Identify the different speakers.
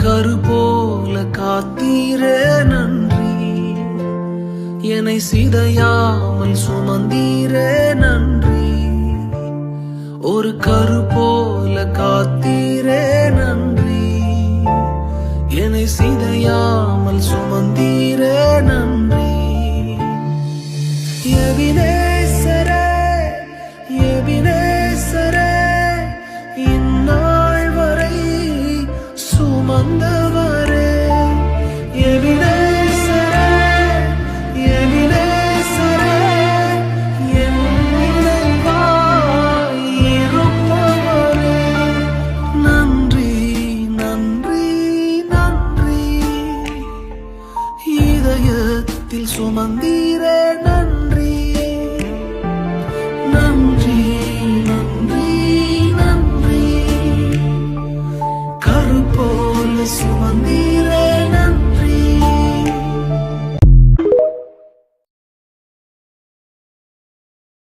Speaker 1: கரு போல காத்தீரே நன்றி, என்னை சிதையாமல் சுமந்தீரே நன்றி. ஒரு கரு போல காத்தீரே நன்றி, என்னை சிதையாமல் சுமந்தீரே நன்றி. எபினேசரே, எபினேசரே, இந்நாள் வரை சுமந்தவரே. எபினேசரே, எபினேசரே, என் நினைவாய் இருப்பவரே. நன்றி, நன்றி, நன்றி, இதயத்தில் சுமந்தீரே நன்றி. நன்றி, நன்றி, நன்றி, கரு போல சுமந்தீரே